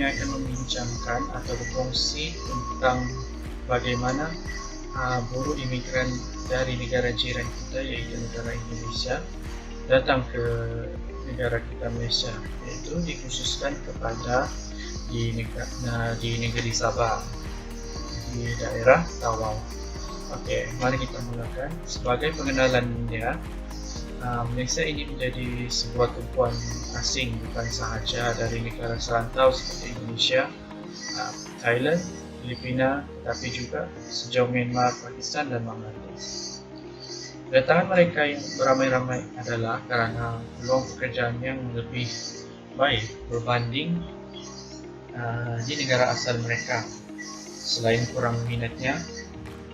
kami akan membincangkan atau berkongsi tentang bagaimana buruh imigran dari negara jiran kita, yaitu negara Indonesia, datang ke negara kita Malaysia, yaitu dikhususkan kepada di negeri Sabah, di daerah Tawau. Oke, mari kita mulakan. Sebagai pengenalannya, Malaysia ini menjadi sebuah tumpuan asing, bukan sahaja dari negara serantau seperti Indonesia, Thailand, Filipina, tetapi juga sejauh Myanmar, Pakistan, dan Bangladesh. Kedatangan mereka yang beramai-ramai adalah karena peluang pekerjaan yang lebih baik berbanding di negara asal mereka. Selain kurang minatnya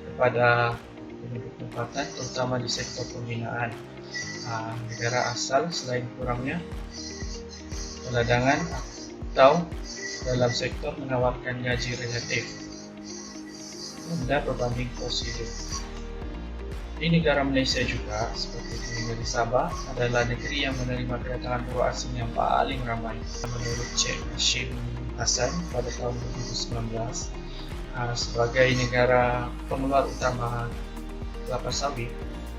kepada penduduk tempatan, terutama di sektor pembinaan, negara asal selain kurangnya peladangan atau dalam sektor menawarkan gaji relatif rendah berbanding prosedur. Di negara Malaysia juga, seperti di negeri Sabah, adalah negeri yang menerima kedatangan buruh asing yang paling ramai. Menurut Cik Hashim Hassan pada tahun 2019, sebagai negara pengeluar utama kelapa sawit,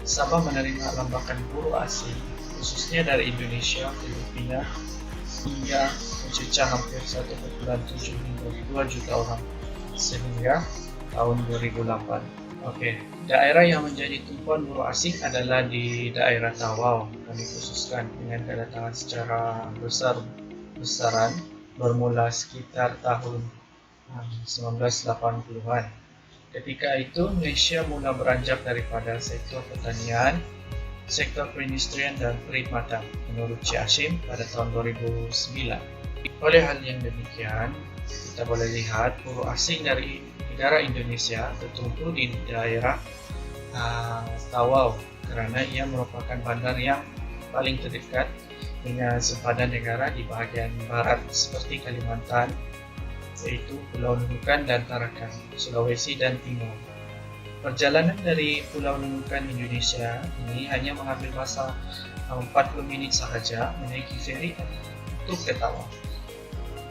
Sabah menerima lambakan buruh asing, khususnya dari Indonesia, Filipina, hingga mencecah hampir 1,7 hingga 2 juta orang sehingga tahun 2008. Oke, daerah yang menjadi tumpuan buruh asing adalah di daerah Tawau. Kami khususkan dengan kedatangan secara besar-besaran bermula sekitar tahun 1980-an. Ketika itu, Malaysia mula beranjak daripada sektor pertanian, sektor perindustrian dan perkhidmatan, menurut Cik Hashim pada tahun 2009. Oleh hal yang demikian, kita boleh lihat buruh asing dari negara Indonesia tertumpu di daerah Tawau kerana ia merupakan bandar yang paling terdekat dengan sempadan negara di bahagian barat seperti Kalimantan, yaitu Pulau Nunukan dan Tarakan, Sulawesi dan Timur. Perjalanan dari Pulau Nunukan Indonesia ini hanya mengambil masa 40 minit sahaja menaiki feri untuk ke Tawau.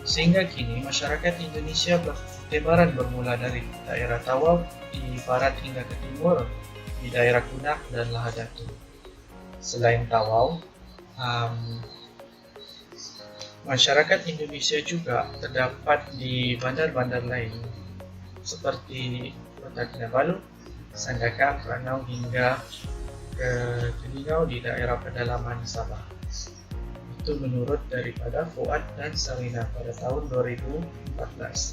Sehingga kini masyarakat Indonesia bertebaran bermula dari daerah Tawau di barat hingga ke timur di daerah Kunak dan Lahadatu. Selain Tawau, masyarakat Indonesia juga terdapat di bandar-bandar lain seperti Kota Kinabalu, Sandakan, Ranau hingga ke Kelingau di daerah pedalaman Sabah. Itu menurut daripada Fuad dan Sarina pada tahun 2014.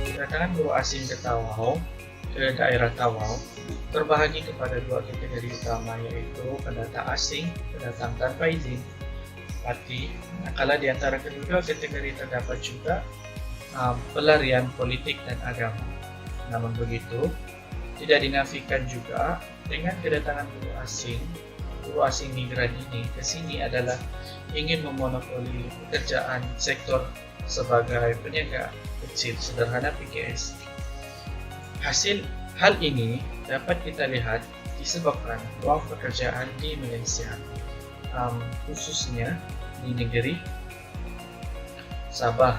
Kedatangan buruh asing ke daerah Tawau terbahagi kepada dua kategori utama, yaitu pendatang asing, pendatang tanpa izin. Manakala di antara kedua kategori terdapat juga pelarian politik dan agama. Namun begitu, tidak dinafikan juga dengan kedatangan buruh asing migran ini ke sini adalah ingin memonopoli pekerjaan sektor sebagai peniaga kecil sederhana PKS. Hasil hal ini dapat kita lihat disebabkan peluang pekerjaan di Malaysia, khususnya di negeri Sabah,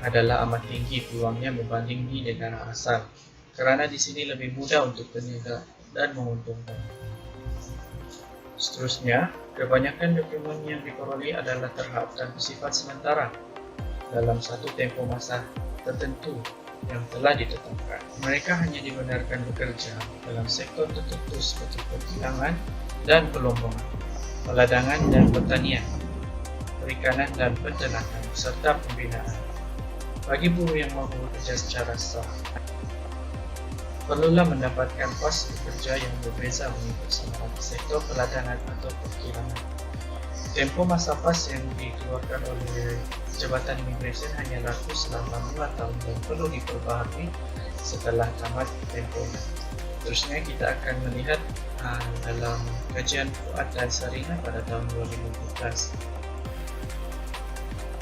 adalah amat tinggi peluangnya berbanding di negara asal, kerana di sini lebih mudah untuk berniaga dan menguntungkan. Seterusnya, kebanyakan dokumen yang diperoleh adalah terhad dan bersifat sementara dalam satu tempoh masa tertentu yang telah ditetapkan. Mereka hanya dibenarkan bekerja dalam sektor tertentu seperti perkilangan dan pelombongan, peladangan dan pertanian, perikanan dan peternakan, serta pembinaan. Bagi buruh yang mahu bekerja secara sah, perlulah mendapatkan pas bekerja yang berbeza mengikut sama sektor peladangan atau perkilangan. Tempoh masa pas yang dikeluarkan oleh Jabatan Imigresen hanya berlaku selama 2 tahun dan perlu diperbaharui setelah tamat tempohnya. Terusnya kita akan melihat dalam kajian Fuad dan Sarina pada tahun 2014.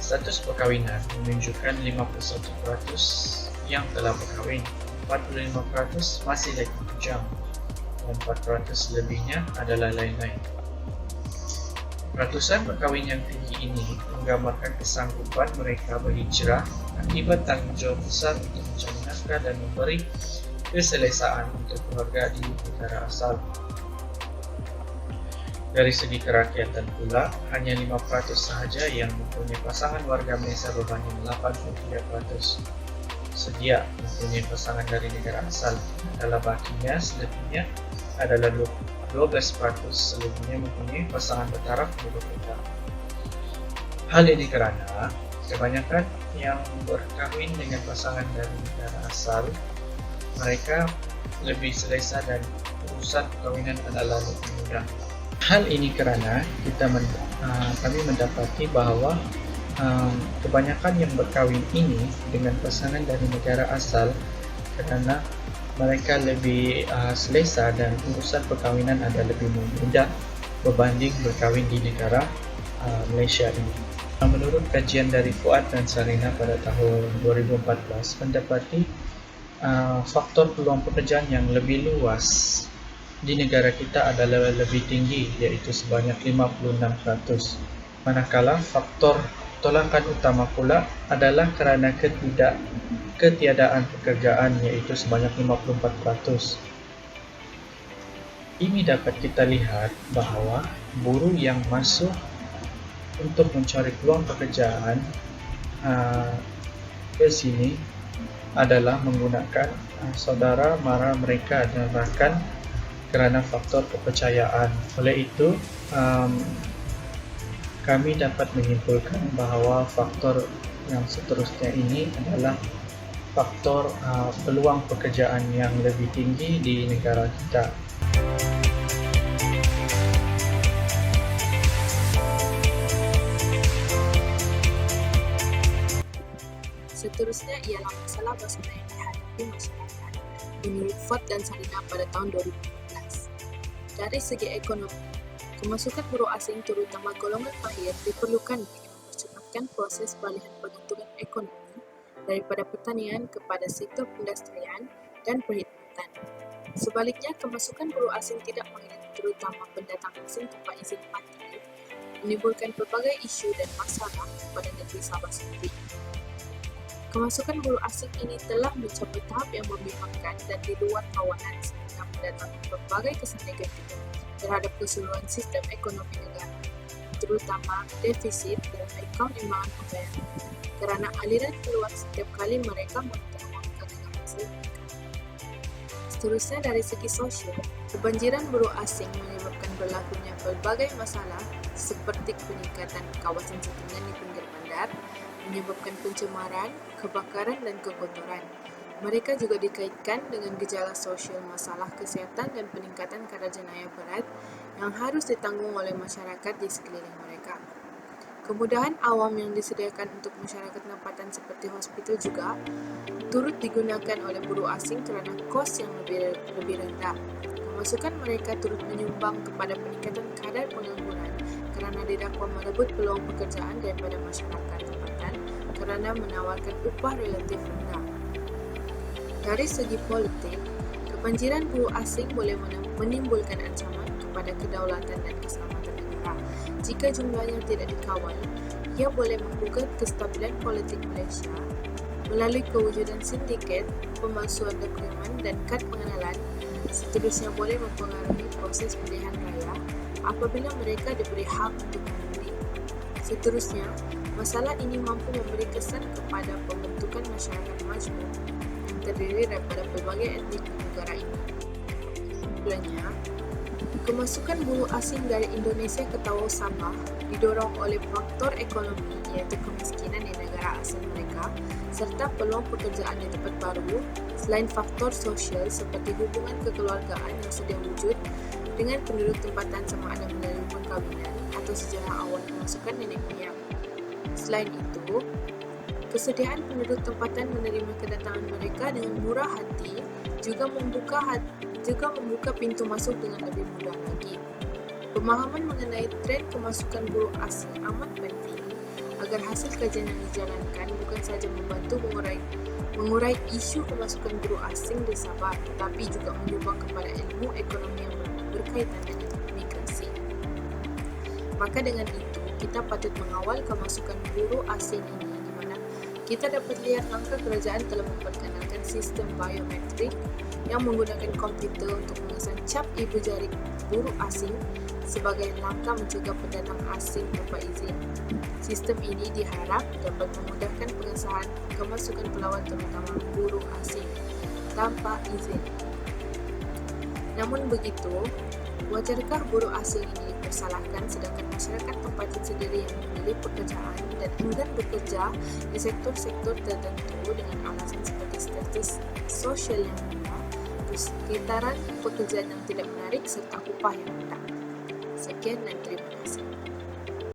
Status perkahwinan menunjukkan 51% yang telah berkahwin, 45% masih lagi bujang, 1.400 lebihnya adalah lain-lain. Ratusan perkahwin yang tinggi ini menggambarkan kesanggupan mereka berhijrah akibat tanggung jawab besar untuk mencari nafkah dan memberi keselesaan untuk keluarga di negara asal. Dari segi kerakyatan pula, hanya 5% sahaja yang mempunyai pasangan warga Malaysia berbanding 83% sedia mempunyai pasangan dari negara asal. Dalam baginya, selebihnya adalah 12% selebihnya mempunyai pasangan bertaraf penduduk rendah. Hal ini kerana kebanyakan yang berkahwin dengan pasangan dari negara asal, mereka lebih selesa dan urusan perkahwinan adalah lebih mudah. Hal ini kerana kami mendapati bahawa kebanyakan yang berkahwin ini dengan pasangan dari negara asal kerana mereka lebih selesa dan urusan perkahwinan ada lebih mudah berbanding berkahwin di negara Malaysia ini. Menurut kajian dari Fuad dan Sarina pada tahun 2014 mendapati faktor peluang pekerjaan yang lebih luas di negara kita adalah lebih tinggi, iaitu sebanyak 56%. Manakala faktor tolakan utama pula adalah kerana ketiadaan pekerjaan, iaitu sebanyak 54%. Ini dapat kita lihat bahawa buruh yang masuk untuk mencari peluang pekerjaan ke sini adalah menggunakan saudara mara mereka dan rakan kerana faktor kepercayaan. Oleh itu, kami dapat menyimpulkan bahawa faktor yang seterusnya ini adalah faktor peluang pekerjaan yang lebih tinggi di negara kita. Seterusnya ialah masalah besar yang dihadapi masyarakat menurut Fuad dan Sarina pada tahun 2015. Dari segi ekonomi, kemasukan buruh asing terutama golongan akhir diperlukan bagi mempercepatkan proses peralihan peruntukan ekonomi daripada pertanian kepada sektor perindustrian dan perkhidmatan. Sebaliknya, kemasukan buruh asing tidak mengenai terutama pendatang asing tanpa izin parti menimbulkan pelbagai isu dan masalah kepada negeri Sabah sendiri. Kemasukan buruh asing ini telah mencapai tahap yang membimbangkan dan di luar kawalan sehingga mendatangkan berbagai kesan negatif terhadap keseluruhan sistem ekonomi negara, terutama defisit dalam akaun imbalan pembayaran, kerana aliran keluar setiap kali mereka mengeluarkan dengan hasil mereka. Seterusnya, dari segi sosial, kebanjiran buruh asing menyebabkan berlakunya pelbagai masalah seperti peningkatan kawasan setinggan di pinggir bandar, menyebabkan pencemaran, kebakaran dan kekotoran. Mereka juga dikaitkan dengan gejala sosial, masalah kesihatan dan peningkatan kadar jenayah berat yang harus ditanggung oleh masyarakat di sekeliling mereka. Kemudahan awam yang disediakan untuk masyarakat tempatan seperti hospital juga turut digunakan oleh buruh asing kerana kos yang lebih rendah. Pemasukan mereka turut menyumbang kepada peningkatan kadar pengangguran kerana didakwa merebut peluang pekerjaan daripada masyarakat tempatan kerana menawarkan upah relatif rendah. Dari segi politik, kebanjiran buruh asing boleh menimbulkan ancaman kepada kedaulatan dan keselamatan negara. Jika jumlahnya tidak dikawal, ia boleh membuka kestabilan politik Malaysia melalui kewujudan sindiket, pemalsuan dokumen dan kad pengenalan. Seterusnya boleh mempengaruhi proses pilihan raya apabila mereka diberi hak untuk mengundi. Seterusnya, masalah ini mampu memberi kesan kepada pembentukan masyarakat majmuk yang terdiri daripada pelbagai etnik di negara ini. Kesimpulannya, kemasukan buruh asing dari Indonesia ke Tawau Sabah didorong oleh faktor ekonomi iaitu kemiskinan di negara asal mereka serta peluang pekerjaan di tempat baru selain faktor sosial seperti hubungan kekeluargaan yang sedia wujud dengan penduduk tempatan sama ada melalui perkahwinan atau sejarah awal kemasukan nenek moyang. Selain itu, kesediaan penduduk tempatan menerima kedatangan mereka dengan murah hati juga membuka pintu masuk dengan lebih mudah lagi. Pemahaman mengenai tren kemasukan buruh asing amat penting agar hasil kajian yang dijalankan bukan sahaja membantu mengurai isu kemasukan buruh asing di Sabah, tetapi juga menyumbang kepada ilmu ekonomi yang berkaitan dengan migrasi. Maka dengan itu, kita patut mengawal kemasukan buruh asing ini, di mana kita dapat lihat langkah kerajaan telah memperkenalkan sistem biometrik yang menggunakan komputer untuk mengesan cap ibu jari buruh asing sebagai langkah mencegah pendatang asing tanpa izin. Sistem ini diharap dapat memudahkan pengesahan kemasukan pelawat terutama buruh asing tanpa izin. Namun begitu, wajarkah buruh asing ini dipersalahkan sedangkan masyarakat tempatan sendiri yang memilih pekerjaan dan enggan bekerja di sektor-sektor tertentu dengan alasan seperti status sosial yang rendah, kesekitaran pekerjaan yang tidak menarik serta upah yang rendah. Sekian dan terima kasih.